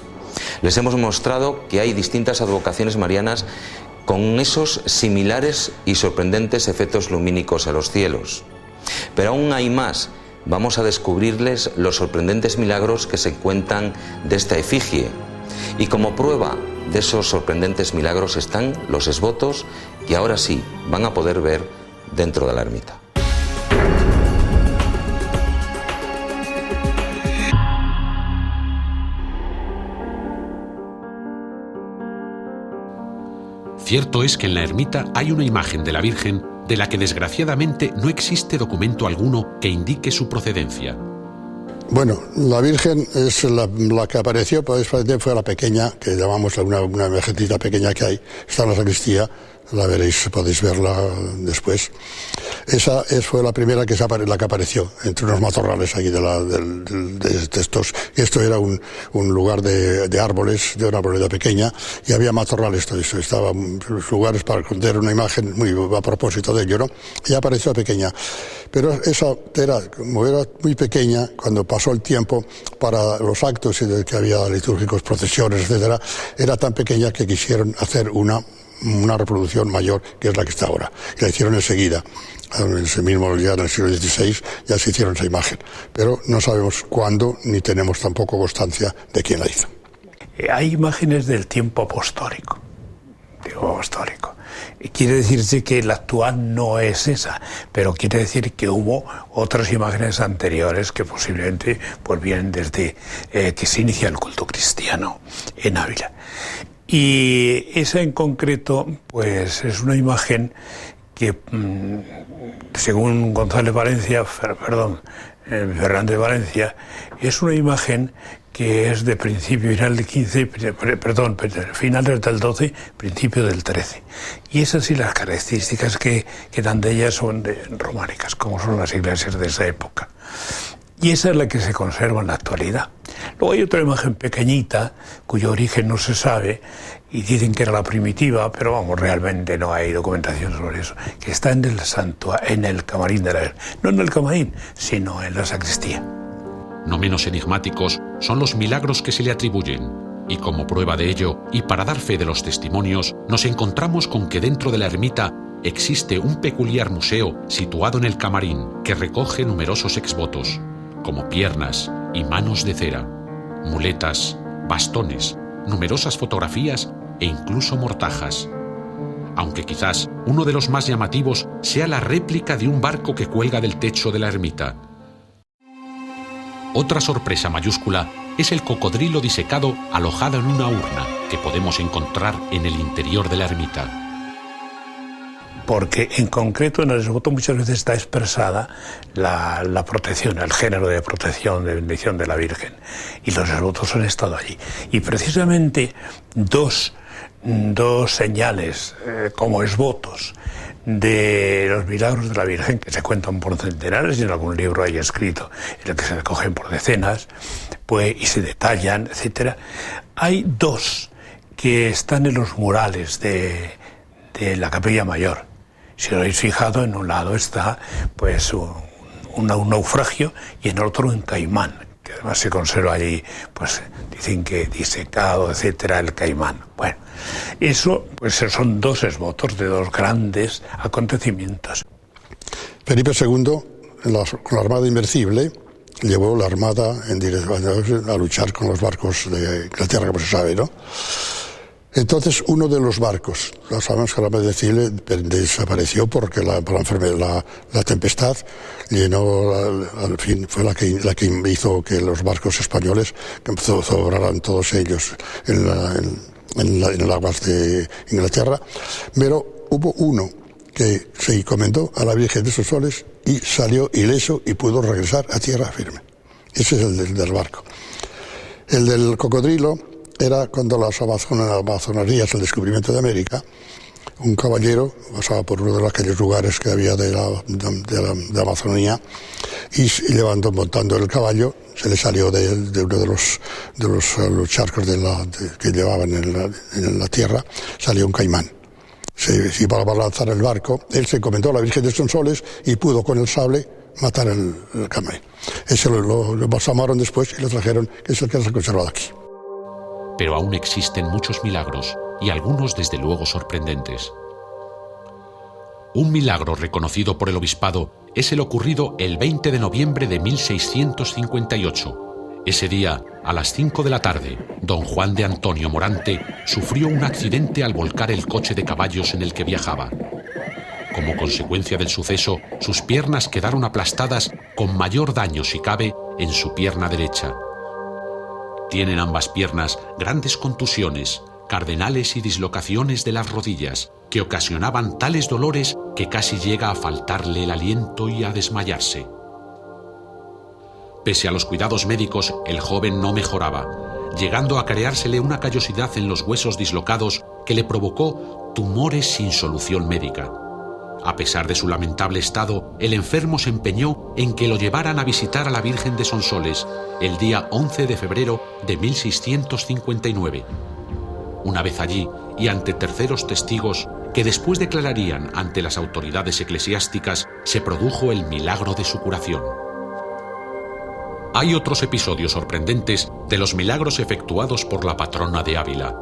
Les hemos mostrado que hay distintas advocaciones marianas con esos similares y sorprendentes efectos lumínicos en los cielos. Pero aún hay más. Vamos a descubrirles los sorprendentes milagros que se cuentan de esta efigie. Y como prueba de esos sorprendentes milagros están los esvotos que ahora sí van a poder ver dentro de la ermita. Cierto es que en la ermita hay una imagen de la Virgen de la que desgraciadamente no existe documento alguno que indique su procedencia. Bueno, la Virgen es la que apareció, pues fue la pequeña, que llamamos una virgencita pequeña que hay, está en la sacristía, la veréis, podéis verla después. Esa fue la primera la que apareció, entre unos matorrales aquí de estos. Esto era un lugar de árboles, de una arboleda pequeña, y había matorrales, todo eso. Estaban lugares para esconder una imagen muy a propósito de ello, ¿no? Y apareció pequeña. Pero esa como era muy pequeña, cuando pasó el tiempo para los actos que había litúrgicos, procesiones, etcétera, era tan pequeña que quisieron hacer una reproducción mayor, que es la que está ahora. Y la hicieron enseguida. En ese mismo día, en el siglo XVI, ya se hicieron esa imagen. Pero no sabemos cuándo, ni tenemos tampoco constancia de quién la hizo. Hay imágenes del tiempo apostólico. Quiere decirse que la actual no es esa, pero quiere decir que hubo otras imágenes anteriores que posiblemente pues vienen desde que se inicia el culto cristiano en Ávila. Y esa en concreto, pues es una imagen que, según Fernández Valencia, es una imagen que es de finales del 12, principio del 13. Y esas sí las características que dan de ellas son románicas, como son las iglesias de esa época. Y esa es la que se conserva en la actualidad. Luego hay otra imagen pequeñita, cuyo origen no se sabe, y dicen que era la primitiva, pero vamos, realmente no hay documentación sobre eso, que está en el camarín no en el camarín, sino en la sacristía. No menos enigmáticos son los milagros que se le atribuyen, y como prueba de ello, y para dar fe de los testimonios, nos encontramos con que dentro de la ermita existe un peculiar museo situado en el camarín que recoge numerosos exvotos, como piernas y manos de cera, muletas, bastones, numerosas fotografías e incluso mortajas. aunque quizás uno de los más llamativos sea la réplica de un barco que cuelga del techo de la ermita. Otra sorpresa mayúscula es el cocodrilo disecado alojado en una urna que podemos encontrar en el interior de la ermita. Porque en concreto en el esboto muchas veces está expresada la protección, el género de protección, de bendición de la Virgen. Y los esbotos han estado allí. Y precisamente dos señales como esbotos de los milagros de la Virgen, que se cuentan por centenares y en algún libro hay escrito, en el que se recogen por decenas, pues, y se detallan, etcétera. Hay dos que están en los murales de la Capilla Mayor. Si os habéis fijado, en un lado está pues un naufragio y en otro un caimán, que además se conserva allí, pues dicen que disecado, etcétera, el caimán. Bueno, eso pues son dos esbotos de dos grandes acontecimientos. Felipe II, con la Armada Invencible, llevó la Armada a luchar con los barcos de Inglaterra, como se sabe, ¿no? Entonces, uno de los barcos, sabemos que la Armada Invencible desapareció porque la tempestad llenó, al fin, fue la que hizo que los barcos españoles sobraran todos ellos en aguas de Inglaterra. Pero hubo uno que se encomendó a la Virgen de Sonsoles y salió ileso y pudo regresar a tierra firme. Ese es el del barco. El del cocodrilo era cuando las amazonerías, el descubrimiento de América, un caballero pasaba por uno de aquellos lugares que había de la Amazonía y montando el caballo, se le salió de uno de los charcos que llevaban en la tierra, salió un caimán. Se iba a lanzar el barco, él se encomendó a la Virgen de Sonsoles y pudo con el sable matar el caimán. Ese lo embalsamaron después y lo trajeron, que es el que se ha conservado aquí. Pero aún existen muchos milagros, y algunos desde luego sorprendentes. Un milagro reconocido por el obispado es el ocurrido el 20 de noviembre de 1658. Ese día, a las 5 de la tarde, don Juan de Antonio Morante sufrió un accidente al volcar el coche de caballos en el que viajaba. Como consecuencia del suceso, sus piernas quedaron aplastadas con mayor daño, si cabe, en su pierna derecha. Tienen ambas piernas grandes contusiones, cardenales y dislocaciones de las rodillas, que ocasionaban tales dolores que casi llega a faltarle el aliento y a desmayarse. Pese a los cuidados médicos, el joven no mejoraba, llegando a creársele una callosidad en los huesos dislocados que le provocó tumores sin solución médica. A pesar de su lamentable estado, el enfermo se empeñó en que lo llevaran a visitar a la Virgen de Sonsoles el día 11 de febrero de 1659. Una vez allí, y ante terceros testigos, que después declararían ante las autoridades eclesiásticas, se produjo el milagro de su curación. Hay otros episodios sorprendentes de los milagros efectuados por la patrona de Ávila,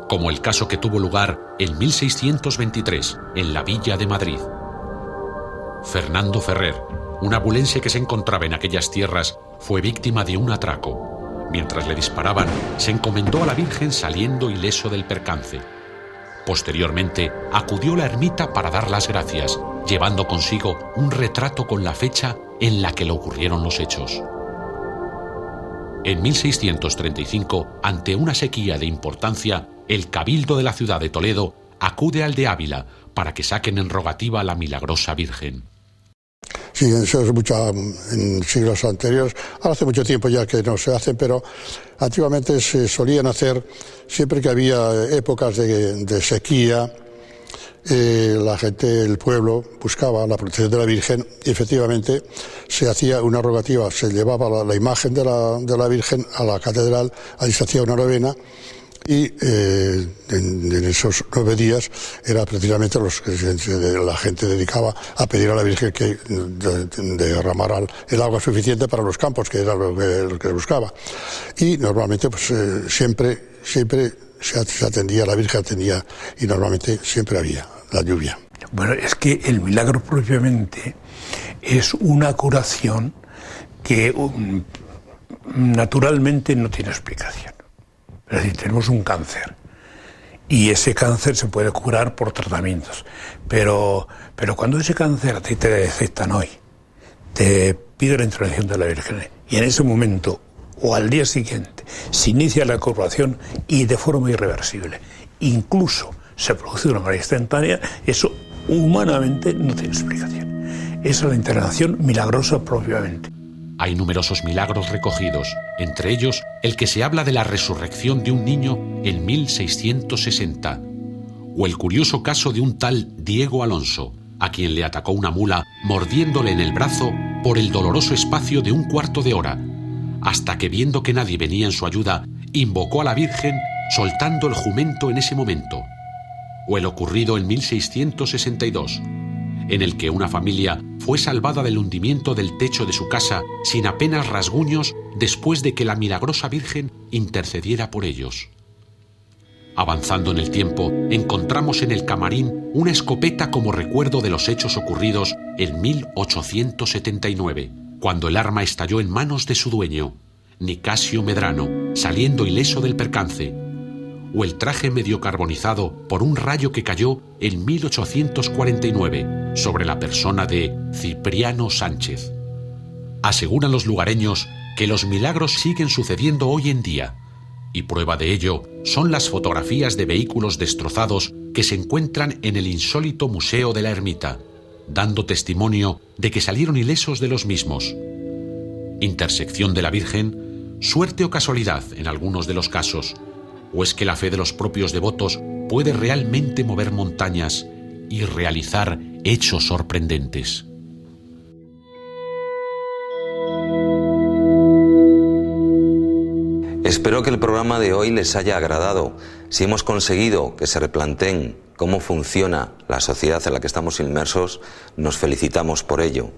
como el caso que tuvo lugar en 1623 en la Villa de Madrid. Fernando Ferrer, un abulense que se encontraba en aquellas tierras, fue víctima de un atraco. Mientras le disparaban, se encomendó a la Virgen saliendo ileso del percance. Posteriormente, acudió a la ermita para dar las gracias, llevando consigo un retrato con la fecha en la que le ocurrieron los hechos. En 1635, ante una sequía de importancia, el Cabildo de la ciudad de Toledo acude al de Ávila para que saquen en rogativa a la milagrosa Virgen. Sí, eso es mucho en siglos anteriores. Ahora hace mucho tiempo ya que no se hacen, pero antiguamente se solían hacer siempre que había épocas de sequía. La gente, el pueblo, buscaba la protección de la Virgen y efectivamente se hacía una rogativa, se llevaba la imagen de la Virgen a la catedral, ahí se hacía una novena y en esos 9 días era precisamente los que la gente dedicaba a pedir a la Virgen que derramara el agua suficiente para los campos, que era lo que buscaba. Y normalmente pues siempre se atendía, la Virgen atendía y normalmente siempre había la lluvia. Bueno, es que el milagro propiamente es una curación que naturalmente no tiene explicación. Es decir, tenemos un cáncer Y ese cáncer se puede curar por tratamientos. Pero cuando ese cáncer a ti te detectan hoy, te pide la intervención de la Virgen, y en ese momento o al día siguiente se inicia la curación y de forma irreversible, incluso se produce de una manera instantánea, eso humanamente no tiene explicación. Esa es la intervención milagrosa propiamente. Hay numerosos milagros recogidos, entre ellos el que se habla de la resurrección de un niño en 1660, o el curioso caso de un tal Diego Alonso, a quien le atacó una mula mordiéndole en el brazo por el doloroso espacio de un cuarto de hora, hasta que, viendo que nadie venía en su ayuda, invocó a la Virgen soltando el jumento en ese momento. O el ocurrido en 1662, en el que una familia fue salvada del hundimiento del techo de su casa sin apenas rasguños después de que la milagrosa Virgen intercediera por ellos. Avanzando en el tiempo, encontramos en el camarín una escopeta como recuerdo de los hechos ocurridos en 1879, cuando el arma estalló en manos de su dueño, Nicasio Medrano, saliendo ileso del percance, o el traje medio carbonizado por un rayo que cayó en 1849 sobre la persona de Cipriano Sánchez. Aseguran los lugareños que los milagros siguen sucediendo hoy en día, y prueba de ello son las fotografías de vehículos destrozados que se encuentran en el insólito Museo de la Ermita, dando testimonio de que salieron ilesos de los mismos. Intersección de la Virgen, suerte o casualidad en algunos de los casos, o es que la fe de los propios devotos puede realmente mover montañas y realizar hechos sorprendentes. Espero que el programa de hoy les haya agradado. Si hemos conseguido que se replanteen cómo funciona la sociedad en la que estamos inmersos, nos felicitamos por ello.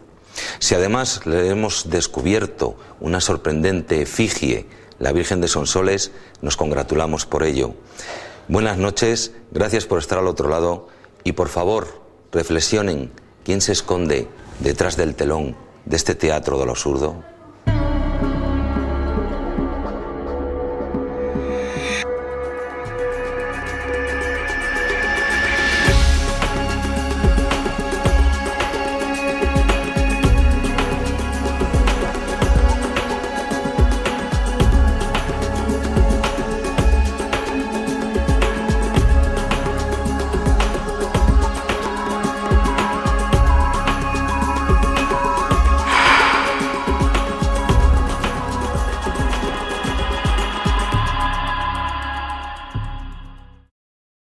Si además le hemos descubierto una sorprendente efigie, la Virgen de Sonsoles, nos congratulamos por ello. Buenas noches, gracias por estar al otro lado y por favor, reflexionen quién se esconde detrás del telón de este teatro de lo absurdo.